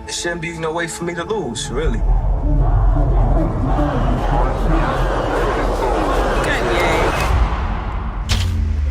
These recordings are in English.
There shouldn't be no way for me to lose, really. When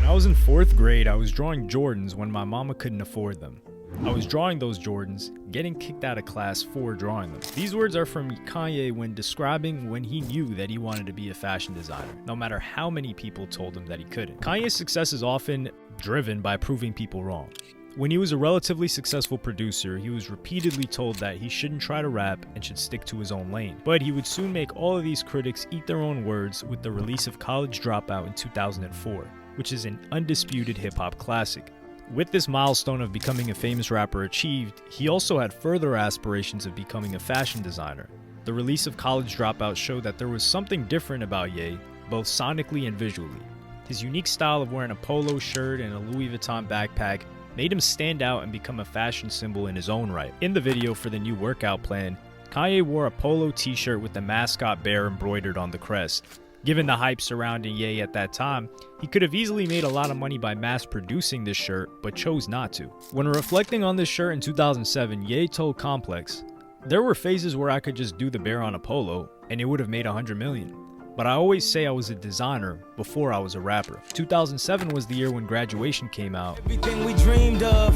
I was in 4th grade, I was drawing Jordans when my mama couldn't afford them. I was drawing those Jordans, getting kicked out of class for drawing them. These words are from Kanye when describing when he knew that he wanted to be a fashion designer, no matter how many people told him that he couldn't. Kanye's success is often driven by proving people wrong. When he was a relatively successful producer, he was repeatedly told that he shouldn't try to rap and should stick to his own lane. But he would soon make all of these critics eat their own words with the release of College Dropout in 2004, which is an undisputed hip-hop classic. With this milestone of becoming a famous rapper achieved, he also had further aspirations of becoming a fashion designer. The release of College Dropout showed that there was something different about Ye, both sonically and visually. His unique style of wearing a polo shirt and a Louis Vuitton backpack made him stand out and become a fashion symbol in his own right. In the video for the new workout plan, Kanye wore a polo t-shirt with the mascot bear embroidered on the crest. Given the hype surrounding Ye at that time, he could have easily made a lot of money by mass producing this shirt, but chose not to. When reflecting on this shirt in 2007, Ye told Complex, "There were phases where I could just do the bear on a polo, and it would have made 100 million. But I always say I was a designer before I was a rapper." 2007 was the year when Graduation came out. Everything we dreamed of,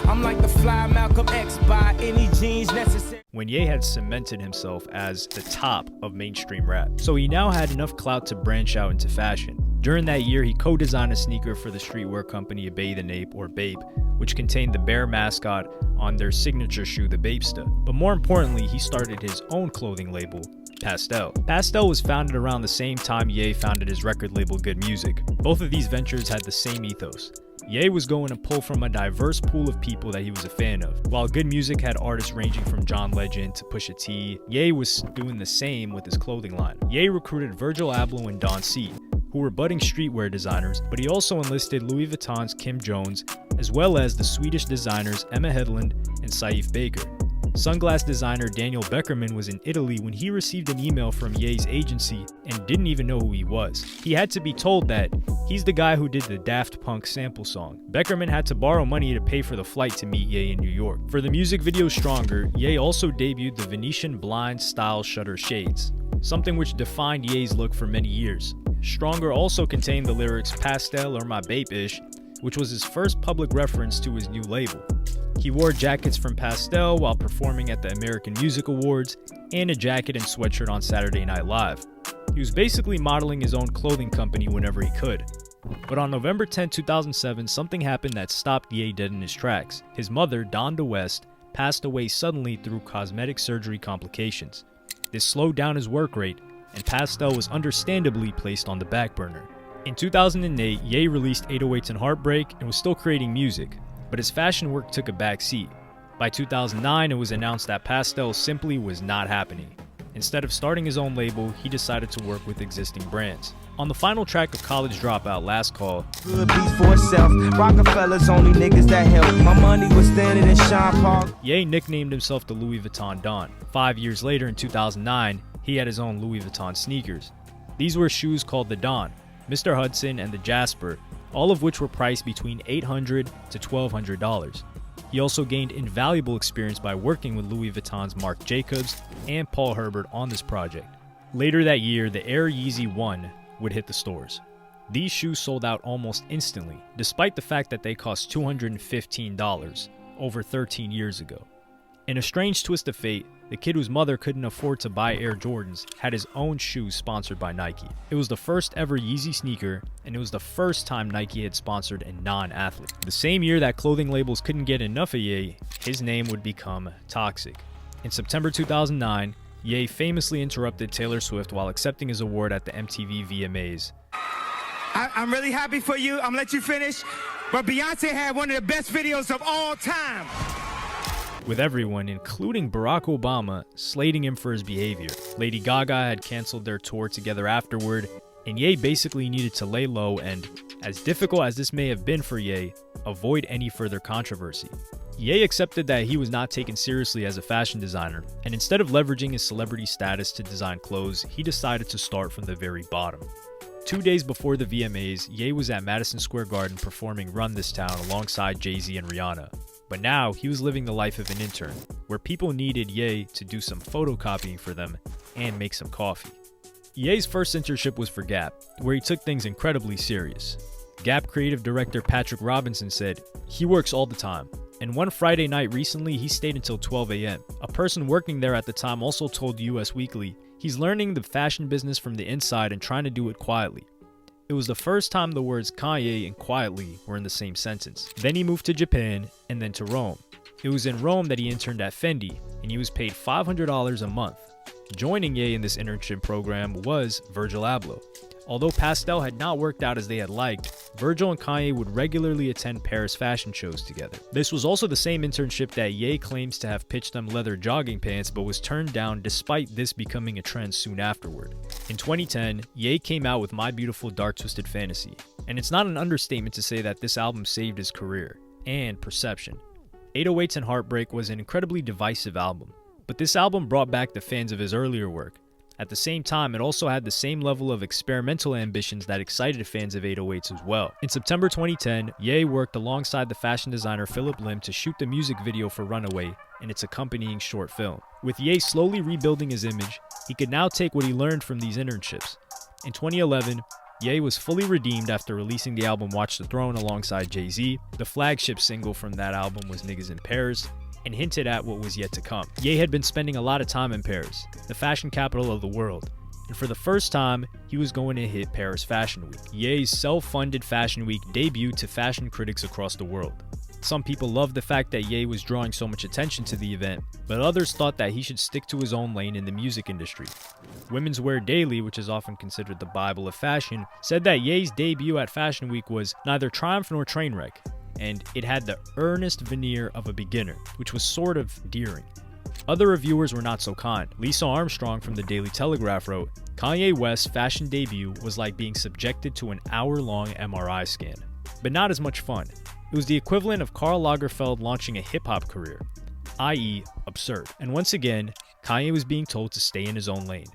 I'm like the fly Malcolm X by any jeans necessary. When Ye had cemented himself as the top of mainstream rap. So he now had enough clout to branch out into fashion. During that year, he co-designed a sneaker for the streetwear company A Bathe and Ape, or Bape, which contained the bear mascot on their signature shoe, the Bapesta. But more importantly, he started his own clothing label, Pastel. Pastel was founded around the same time Ye founded his record label Good Music. Both of these ventures had the same ethos. Ye was going to pull from a diverse pool of people that he was a fan of. While Good Music had artists ranging from John Legend to Pusha T, Ye was doing the same with his clothing line. Ye recruited Virgil Abloh and Don C, who were budding streetwear designers, but he also enlisted Louis Vuitton's Kim Jones, as well as the Swedish designers Emma Hedlund and Saif Baker. Sunglass designer Daniel Beckerman was in Italy when he received an email from Ye's agency and didn't even know who he was. He had to be told that he's the guy who did the Daft Punk sample song. Beckerman had to borrow money to pay for the flight to meet Ye in New York. For the music video Stronger, Ye also debuted the Venetian blind style shutter shades, something which defined Ye's look for many years. Stronger also contained the lyrics "Pastel" or "My Bape-ish," which was his first public reference to his new label. He wore jackets from Pastel while performing at the American Music Awards and a jacket and sweatshirt on Saturday Night Live. He was basically modeling his own clothing company whenever he could. But on November 10, 2007, something happened that stopped Ye dead in his tracks. His mother, Donda West, passed away suddenly through cosmetic surgery complications. This slowed down his work rate, and Pastel was understandably placed on the back burner. In 2008, Ye released 808s and Heartbreak and was still creating music, but his fashion work took a back seat. By 2009, it was announced that Pastel simply was not happening. Instead of starting his own label, he decided to work with existing brands. On the final track of College Dropout, Last Call, Good beats for itself. Rockefellers only niggas that help. My money was standing in Sean Park. Ye nicknamed himself the Louis Vuitton Don. 5 years later, in 2009, he had his own Louis Vuitton sneakers. These were shoes called the Don, Mr. Hudson, and the Jasper, all of which were priced between $800 to $1,200. He also gained invaluable experience by working with Louis Vuitton's Marc Jacobs and Paul Herbert on this project. Later that year, the Air Yeezy 1 would hit the stores. These shoes sold out almost instantly, despite the fact that they cost $215 over 13 years ago. In a strange twist of fate, the kid whose mother couldn't afford to buy Air Jordans had his own shoes sponsored by Nike. It was the first ever Yeezy sneaker, and it was the first time Nike had sponsored a non-athlete. The same year that clothing labels couldn't get enough of Ye, his name would become toxic. In September 2009, Ye famously interrupted Taylor Swift while accepting his award at the MTV VMAs. I'm really happy for you. I'm gonna let you finish. But Beyonce had one of the best videos of all time. With everyone, including Barack Obama, slating him for his behavior. Lady Gaga had canceled their tour together afterward, and Ye basically needed to lay low and, as difficult as this may have been for Ye, avoid any further controversy. Ye accepted that he was not taken seriously as a fashion designer, and instead of leveraging his celebrity status to design clothes, he decided to start from the very bottom. 2 days before the VMAs, Ye was at Madison Square Garden performing Run This Town alongside Jay-Z and Rihanna. But now he was living the life of an intern, where people needed Ye to do some photocopying for them and make some coffee. Ye's first internship was for Gap, where he took things incredibly serious. Gap creative director Patrick Robinson said, "He works all the time. And one Friday night recently, he stayed until 12 a.m. A person working there at the time also told US Weekly, he's learning the fashion business from the inside and trying to do it quietly. It was the first time the words Kanye and quietly were in the same sentence. Then he moved to Japan and then to Rome. It was in Rome that he interned at Fendi, and he was paid $500 a month. Joining Ye in this internship program was Virgil Abloh. Although Pastel had not worked out as they had liked, Virgil and Kanye would regularly attend Paris fashion shows together. This was also the same internship that Ye claims to have pitched them leather jogging pants, but was turned down despite this becoming a trend soon afterward. In 2010, Ye came out with My Beautiful Dark Twisted Fantasy, and it's not an understatement to say that this album saved his career and perception. 808s and Heartbreak was an incredibly divisive album, but this album brought back the fans of his earlier work. At the same time, it also had the same level of experimental ambitions that excited fans of 808s as well. In September 2010, Ye worked alongside the fashion designer Philip Lim to shoot the music video for Runaway and its accompanying short film. With Ye slowly rebuilding his image, he could now take what he learned from these internships. In 2011, Ye was fully redeemed after releasing the album Watch the Throne alongside Jay-Z. The flagship single from that album was Niggas in Paris, and hinted at what was yet to come. Ye had been spending a lot of time in Paris, the fashion capital of the world, and for the first time, he was going to hit Paris Fashion Week. Ye's self-funded Fashion Week debuted to fashion critics across the world. Some people loved the fact that Ye was drawing so much attention to the event, but others thought that he should stick to his own lane in the music industry. Women's Wear Daily, which is often considered the Bible of fashion, said that Ye's debut at Fashion Week was neither triumph nor train wreck, and it had the earnest veneer of a beginner, which was sort of endearing. Other reviewers were not so kind. Lisa Armstrong from the Daily Telegraph wrote, Kanye West's fashion debut was like being subjected to an hour-long MRI scan, but not as much fun. It was the equivalent of Karl Lagerfeld launching a hip-hop career, i.e. absurd. And once again, Kanye was being told to stay in his own lane.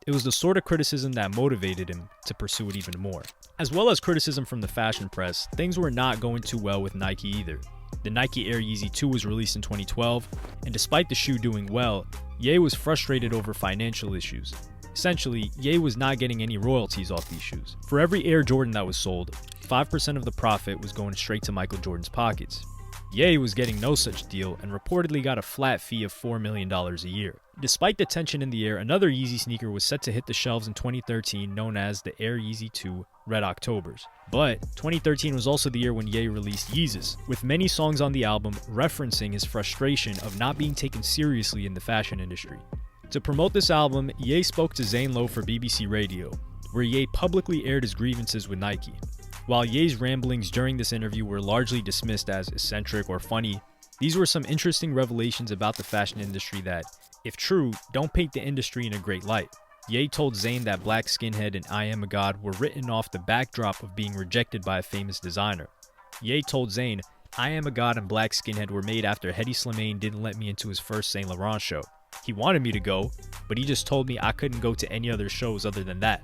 It was the sort of criticism that motivated him to pursue it even more. As well as criticism from the fashion press, things were not going too well with Nike either. The Nike Air Yeezy 2 was released in 2012, and despite the shoe doing well, Ye was frustrated over financial issues. Essentially, Ye was not getting any royalties off these shoes. For every Air Jordan that was sold, 5% of the profit was going straight to Michael Jordan's pockets. Ye was getting no such deal and reportedly got a flat fee of $4 million a year. Despite the tension in the air, another Yeezy sneaker was set to hit the shelves in 2013 known as the Air Yeezy 2 Red Octobers. But 2013 was also the year when Ye released Yeezus, with many songs on the album referencing his frustration of not being taken seriously in the fashion industry. To promote this album, Ye spoke to Zane Lowe for BBC Radio, where Ye publicly aired his grievances with Nike. While Ye's ramblings during this interview were largely dismissed as eccentric or funny, these were some interesting revelations about the fashion industry that, if true, don't paint the industry in a great light. Ye told Zayn that Black Skinhead and I Am a God were written off the backdrop of being rejected by a famous designer. Ye told Zayn, I Am a God and Black Skinhead were made after Hedy Slimane didn't let me into his first Saint Laurent show. He wanted me to go, but he just told me I couldn't go to any other shows other than that.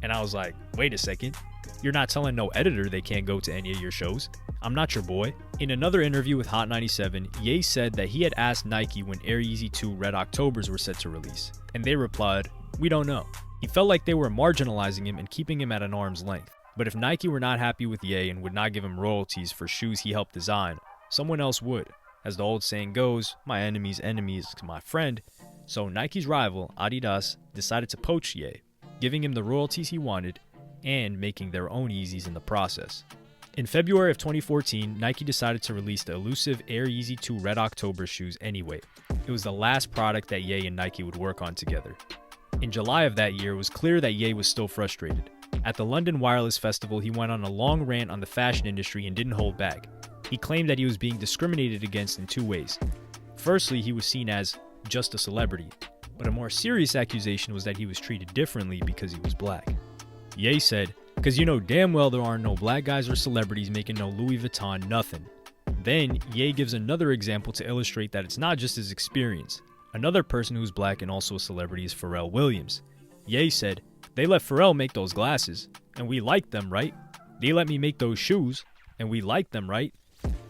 And I was like, wait a second. You're not telling no editor they can't go to any of your shows. I'm not your boy. In another interview with Hot 97, Ye said that he had asked Nike when Air Yeezy 2 Red Octobers were set to release, and they replied, we don't know. He felt like they were marginalizing him and keeping him at an arm's length. But if Nike were not happy with Ye and would not give him royalties for shoes he helped design, someone else would. As the old saying goes, my enemy's enemy is my friend. So Nike's rival, Adidas, decided to poach Ye, giving him the royalties he wanted and making their own Yeezys in the process. In February of 2014, Nike decided to release the elusive Air Yeezy 2 Red October shoes anyway. It was the last product that Ye and Nike would work on together. In July of that year, it was clear that Ye was still frustrated. At the London Wireless Festival, he went on a long rant on the fashion industry and didn't hold back. He claimed that he was being discriminated against in two ways. Firstly, he was seen as just a celebrity, but a more serious accusation was that he was treated differently because he was black. Ye said, because you know damn well there are no black guys or celebrities making no Louis Vuitton nothing. Then, Ye gives another example to illustrate that it's not just his experience. Another person who's black and also a celebrity is Pharrell Williams. Ye said, they let Pharrell make those glasses, and we like them, right? They let me make those shoes, and we like them, right?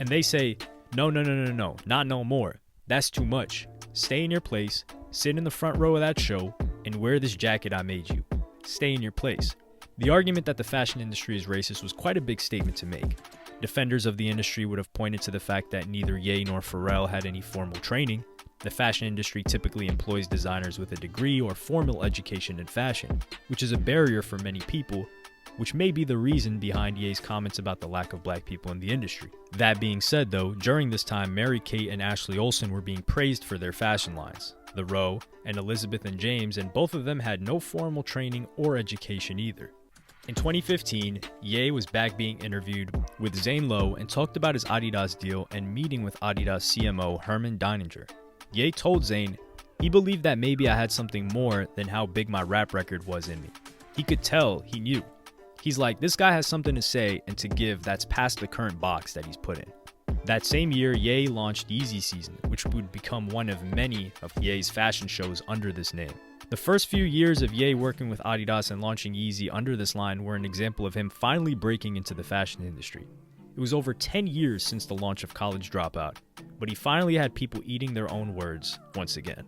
And they say, No, not no more. That's too much. Stay in your place, sit in the front row of that show, and wear this jacket I made you. Stay in your place. The argument that the fashion industry is racist was quite a big statement to make. Defenders of the industry would have pointed to the fact that neither Ye nor Pharrell had any formal training. The fashion industry typically employs designers with a degree or formal education in fashion, which is a barrier for many people, which may be the reason behind Ye's comments about the lack of black people in the industry. That being said though, during this time, Mary-Kate and Ashley Olsen were being praised for their fashion lines, The Row and Elizabeth and James, and both of them had no formal training or education either. In 2015, Ye was back being interviewed with Zane Lowe and talked about his Adidas deal and meeting with Adidas CMO Herman Deininger. Ye told Zane, he believed that maybe I had something more than how big my rap record was in me. He could tell, he knew. He's like, this guy has something to say and to give that's past the current box that he's put in. That same year, Ye launched Yeezy Season, which would become one of many of Ye's fashion shows under this name. The first few years of Ye working with Adidas and launching Yeezy under this line were an example of him finally breaking into the fashion industry. It was over 10 years since the launch of College Dropout, but he finally had people eating their own words once again.